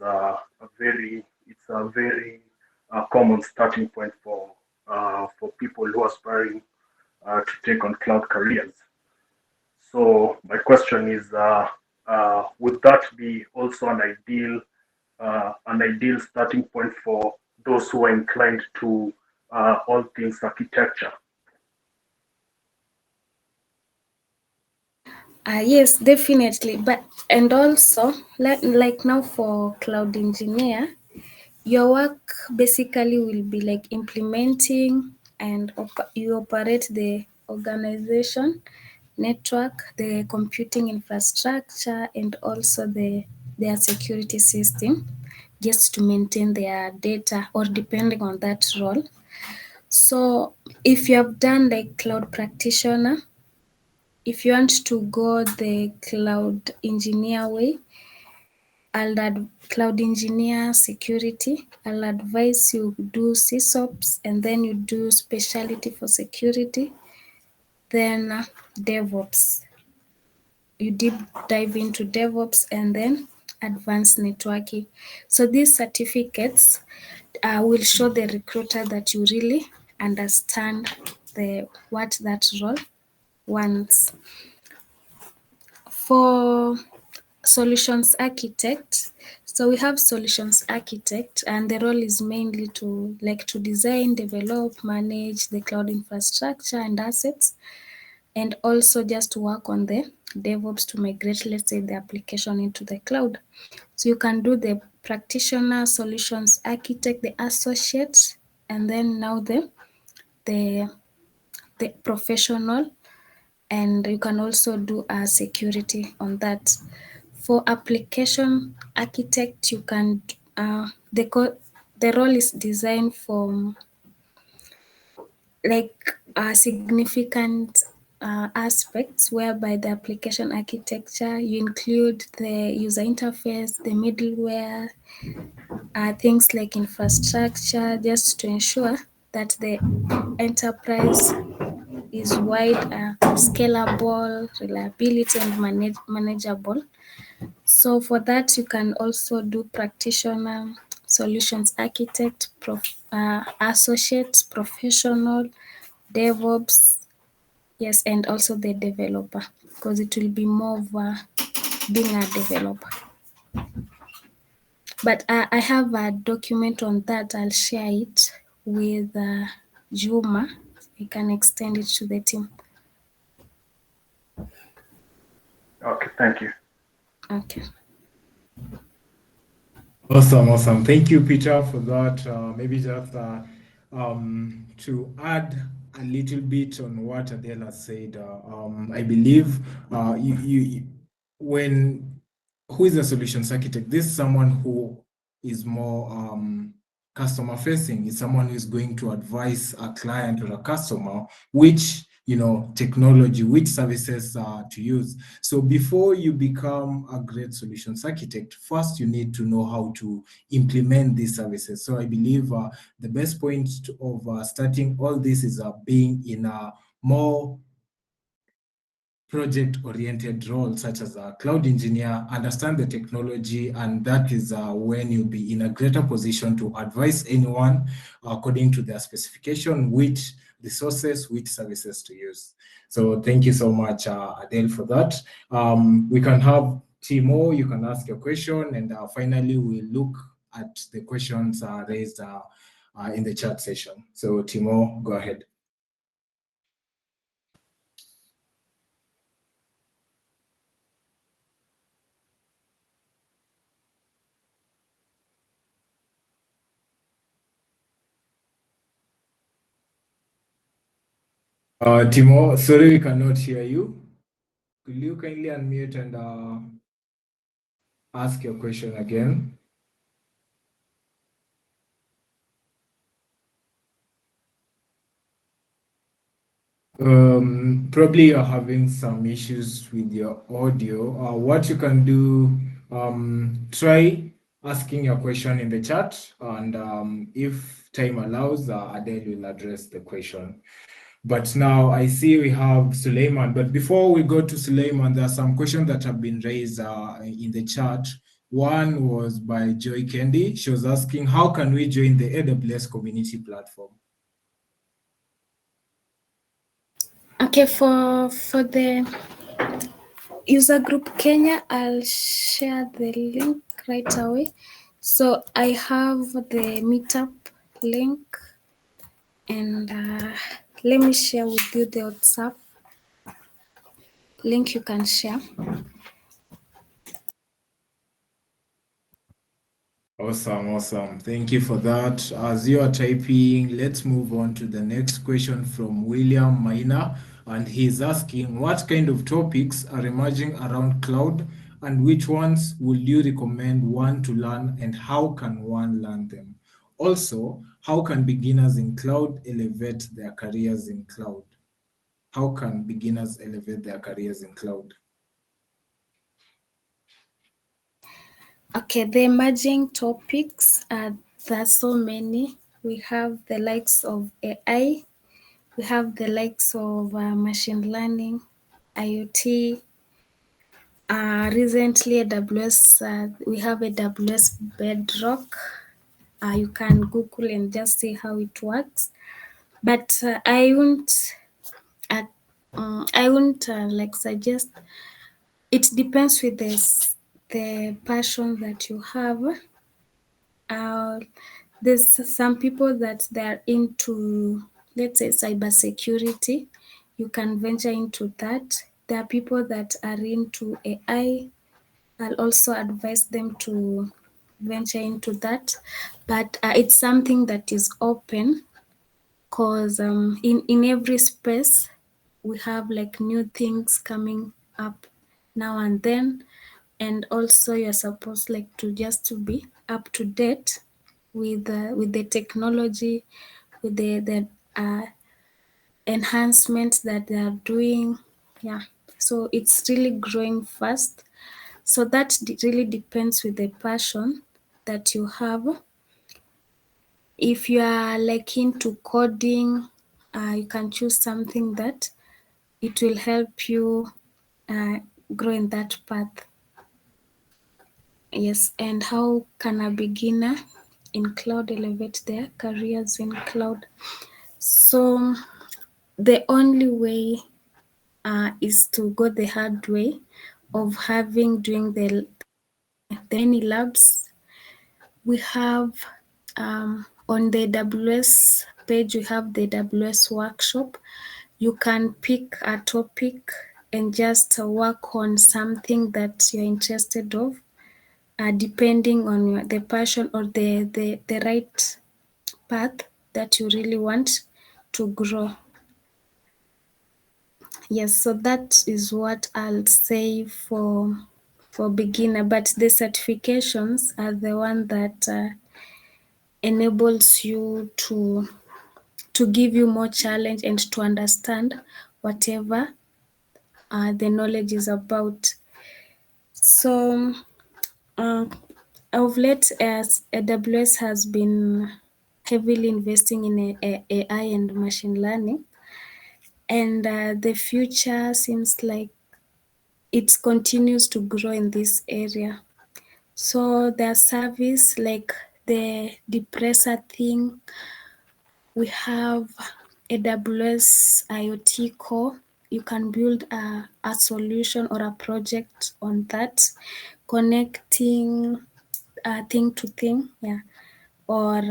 it's a very common starting point for people who are aspiring to take on cloud careers. So my question is, would that be also an ideal starting point for those who are inclined to all things architecture? Yes, definitely. But and also like now for cloud engineer, your work basically will be like implementing and you operate the organization, network, the computing infrastructure, and also their security system, just to maintain their data or depending on that role. So if you have done like cloud practitioner, if you want to go the cloud engineer way, cloud engineer security, I'll advise you do CSOPs and then you do specialty for security, then DevOps. You deep dive into DevOps and then advanced networking. So these certificates will show the recruiter that you really understand what that role wants. For solutions architect, so we have solutions architect and the role is mainly to design, develop, manage the cloud infrastructure and assets, and also just to work on the DevOps to migrate, let's say, the application into the cloud. So you can do the practitioner, solutions architect, the associate, and then now the professional, and you can also do a security on that. For application architect, you can the role is designed for like significant aspects whereby the application architecture you include the user interface, the middleware, things like infrastructure, just to ensure that the enterprise is wide, scalable, reliability, and manageable. So for that, you can also do practitioner, solutions architect, associate, professional, DevOps, yes, and also the developer, because it will be more of being a developer. But I have a document on that. I'll share it with Juma. I can extend it to the team. Okay, thank you. Okay. Awesome. Thank you, Peter, for that. Maybe just to add a little bit on what Adela said, I believe when who is a solutions architect? This is someone who is more customer facing. It's someone who is going to advise a client or a customer which technology, which services to use. So before you become a great solutions architect, first you need to know how to implement these services. So I believe the best point of starting all this is being in a more project-oriented role, such as a cloud engineer, understand the technology, and that is when you'll be in a greater position to advise anyone according to their specification, which resources, which services to use. So thank you so much, Adele, for that. We can have Timo, you can ask your question, and finally we'll look at the questions raised in the chat session. So Timo, go ahead. Timo, sorry we cannot hear you. Could you kindly unmute and ask your question again? Probably you're having some issues with your audio. What you can do, try asking your question in the chat, and if time allows, Adele will address the question. But now I see we have Suleiman. But before we go to Suleiman, there are some questions that have been raised in the chat. One was by Joy Kendi. She was asking, how can we join the AWS community platform? Okay, for the user group Kenya, I'll share the link right away. So I have the meetup link, and let me share with you the WhatsApp link you can share. Awesome. Thank you for that. As you are typing, let's move on to the next question from William Maina. And he's asking, what kind of topics are emerging around cloud, and which ones would you recommend one to learn, and how can one learn them? Also, how can beginners in cloud elevate their careers in cloud? How can beginners elevate their careers in cloud? Okay, the emerging topics there's so many. We have the likes of AI, we have the likes of machine learning, IoT. Recently, AWS, we have AWS Bedrock. You can Google and just see how it works. But I wouldn't like suggest. It depends with the passion that you have. There's some people that they're into, let's say, cybersecurity. You can venture into that. There are people that are into AI. I'll also advise them to venture into that. But it's something that is open, because in every space we have like new things coming up now and then, and also you're supposed like to just to be up to date with the technology, with the enhancements that they are doing. Yeah, so it's really growing fast. So that really depends with the passion that you have. If you are like into coding, you can choose something that it will help you grow in that path. Yes, and how can a beginner in cloud elevate their careers in cloud? So the only way is to go the hard way of doing the many labs. We have on the AWS page, we have the AWS workshop. You can pick a topic and just work on something that you're interested of, depending on the passion or the right path that you really want to grow. Yes, so that is what I'll say for beginner, but the certifications are the one that enables you to give you more challenge and to understand whatever the knowledge is about. So of late, as AWS has been heavily investing in AI and machine learning, and the future seems like it continues to grow in this area. So their service, like the depressor thing, we have AWS IoT Core. You can build a solution or a project on that, connecting thing to thing, yeah, or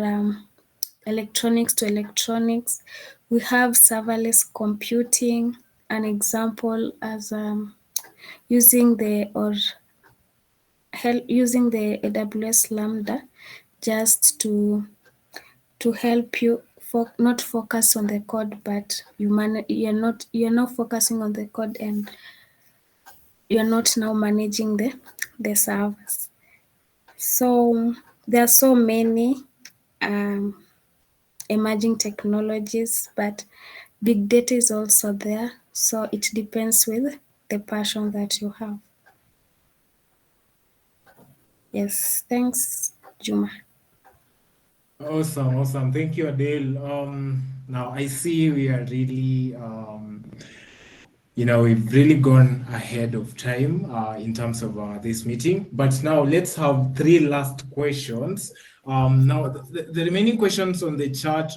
electronics to electronics. We have serverless computing, an example as using the AWS Lambda just to help you not focus on the code, but you're not focusing on the code, and you're not now managing the servers. So there are so many emerging technologies, but Big data is also there. So it depends with the passion that you have. Yes, thanks, Juma. Awesome, awesome. Thank you, Adele. Now I see we are really, we've really gone ahead of time in terms of this meeting. But now let's have 3 last questions. Now, the remaining questions on the chat,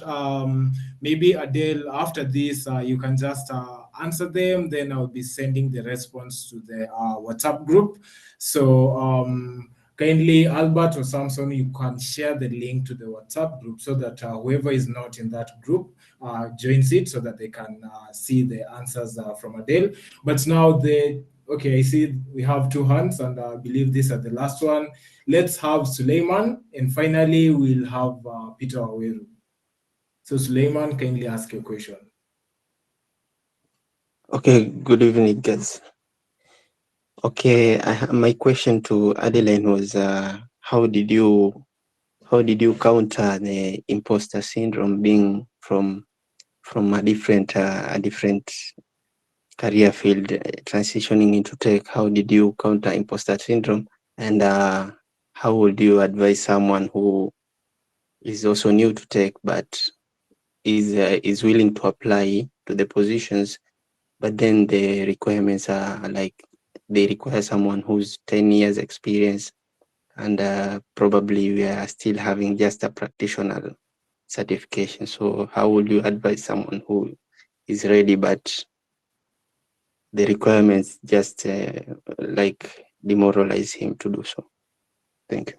maybe Adele, after this, you can just answer them. Then I'll be sending the response to the WhatsApp group. So kindly, Albert or Samson, you can share the link to the WhatsApp group so that whoever is not in that group joins it so that they can see the answers from Adele. But now I see we have 2 hands, and I believe these are the last one. Let's have Suleiman, and finally we'll have Peter Aweru. So Suleiman, kindly ask your question. Okay, good evening, guys. Okay, my question to Adeline was, how did you counter the imposter syndrome being from a different career field, transitioning into tech? How did you counter imposter syndrome, and how would you advise someone who is also new to tech but is willing to apply to the positions, but then the requirements are like they require someone who's 10 years experience, and probably we are still having just a practitioner certification? So how would you advise someone who is ready but the requirements just like demoralize him to do so? Thank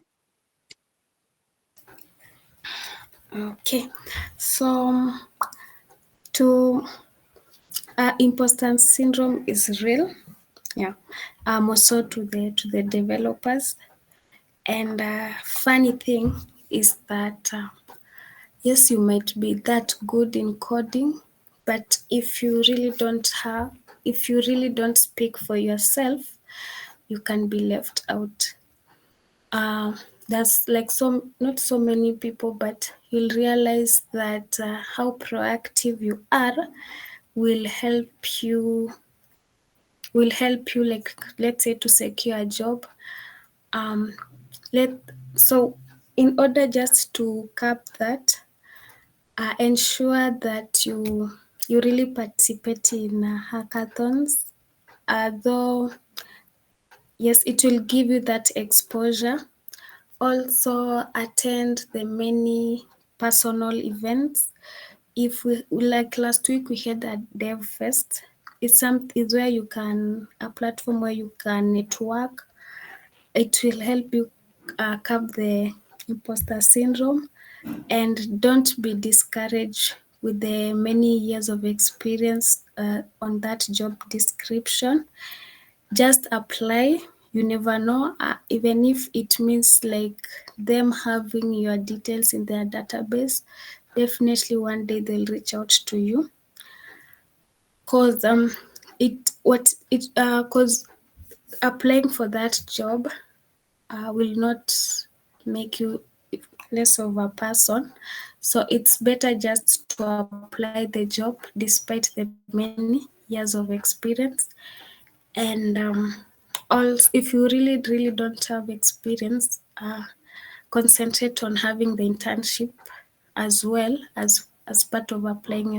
you. Okay, so to imposter syndrome is real, yeah. Also to the developers, and funny thing is that yes, you might be that good in coding, but if you really don't speak for yourself, you can be left out. That's like not so many people, but you'll realize that how proactive you are will help you like, let's say, to secure a job. So in order just to cap that, ensure that you really participate in hackathons. Though yes, it will give you that exposure. Also attend the many personal events. If we, like last week, we had a dev fest. It's where you can, a platform where you can network. It will help you curb the imposter syndrome, and don't be discouraged with the many years of experience on that job description. Just apply. You never know, even if it means like them having your details in their database, definitely one day they'll reach out to you. Cause applying for that job will not make you less of a person. So it's better just to apply the job despite the many years of experience. And also, if you really don't have experience, concentrate on having the internship as well as part of applying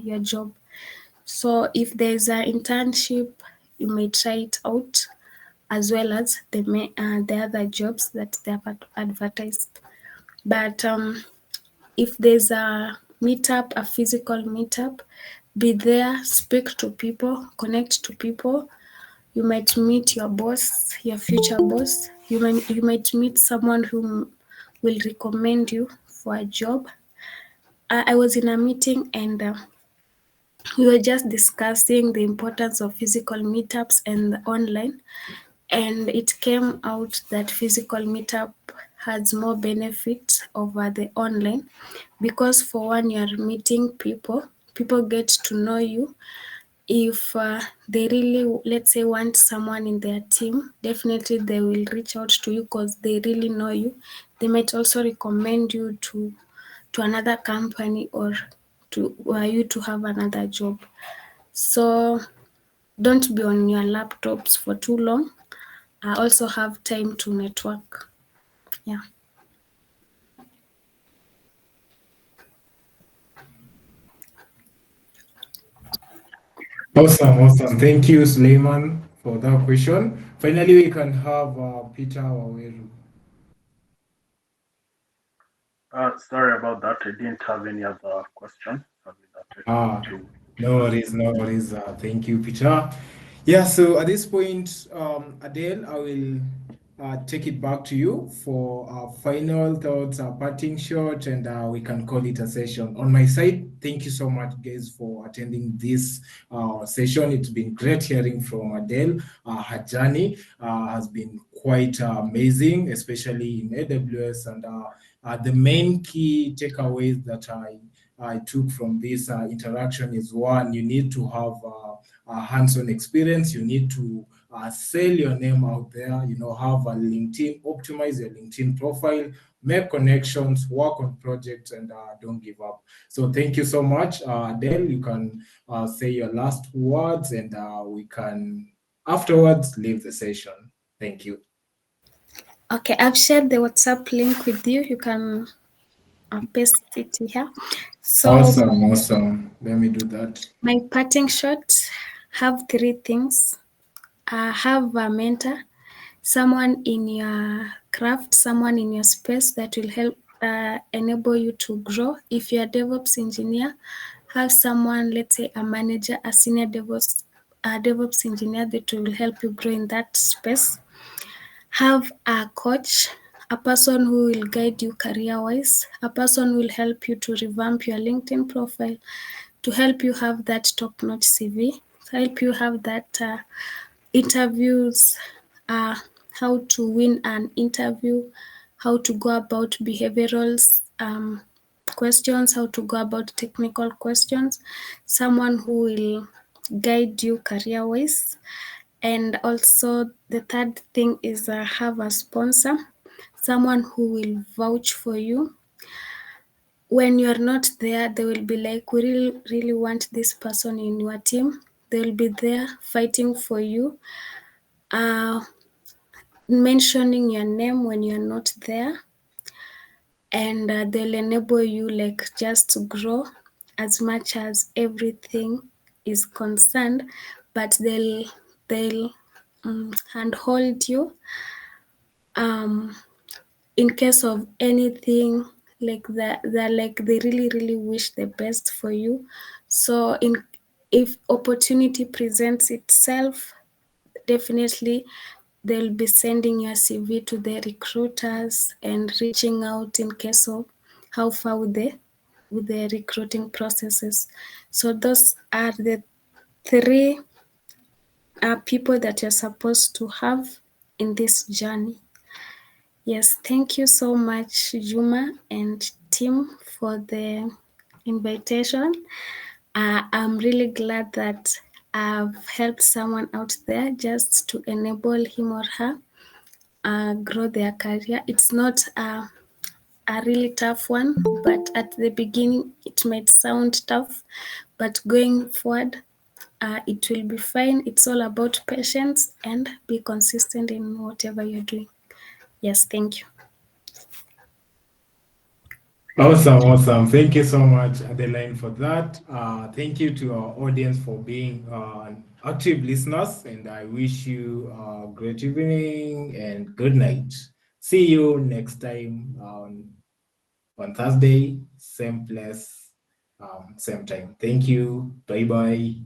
your job. So if there's an internship, you may try it out, as well as the other jobs that they have advertised. But if there's a meetup, a physical meetup, be there, speak to people, connect to people. You might meet your boss, your future boss. You might meet someone who will recommend you for a job. I was in a meeting, and we were just discussing the importance of physical meetups and online. And it came out that physical meetup has more benefit over the online, because for one, you're meeting people get to know you. If they really, let's say, want someone in their team, definitely they will reach out to you because they really know you. They might also recommend you to another company or to you to have another job. So don't be on your laptops for too long. Also have time to network. Yeah. Awesome. Thank you, Suleiman, for that question. Finally, we can have Peter Waweru. Sorry about that. I didn't have any other question. So with that, I Ah, to no worries. Thank you, Peter. Yeah, so at this point, Adele, I will take it back to you for our final thoughts, our parting shot, and we can call it a session. On my side, thank you so much, guys, for attending this session. It's been great hearing from Adele. Her journey has been quite amazing, especially in AWS, and the main key takeaways that I took from this interaction is one, you need to have a hands-on experience. You need to sell your name out there, have a LinkedIn, optimize your LinkedIn profile, make connections, work on projects, and don't give up. So thank you so much. Adele, you can say your last words, and we can afterwards leave the session. Thank you. Okay, I've shared the WhatsApp link with you. You can paste it here. So Awesome. Let me do that. my parting shot, have 3 things. Have a mentor, someone in your craft, someone in your space that will help enable you to grow. If you're a DevOps engineer, have someone, let's say a manager, a senior DevOps engineer that will help you grow in that space. Have a coach, a person who will guide you career-wise, a person who will help you to revamp your LinkedIn profile, to help you have that top-notch CV, to help you have that interviews, how to win an interview, how to go about behavioral questions, how to go about technical questions, someone who will guide you career-wise. And also the third thing is have a sponsor, someone who will vouch for you. When you're not there, they will be like, we really want this person in your team. They'll be there fighting for you, mentioning your name when you're not there. And they'll enable you like just to grow as much as everything is concerned, but they'll handhold you in case of anything like that. They're like, they really wish the best for you. So if opportunity presents itself, definitely they'll be sending your CV to the recruiters and reaching out in case of how far with the recruiting processes. So those are the 3 people that you're supposed to have in this journey. Yes, thank you so much, Juma and Tim, for the invitation. I'm really glad that I've helped someone out there just to enable him or her grow their career. It's not a really tough one, but at the beginning it might sound tough, but going forward, it will be fine. It's all about patience and be consistent in whatever you're doing. Yes, thank you. Awesome. Thank you so much, Adeline, for that. Thank you to our audience for being active listeners, and I wish you a great evening and good night. See you next time on Thursday, same place, same time. Thank you. Bye.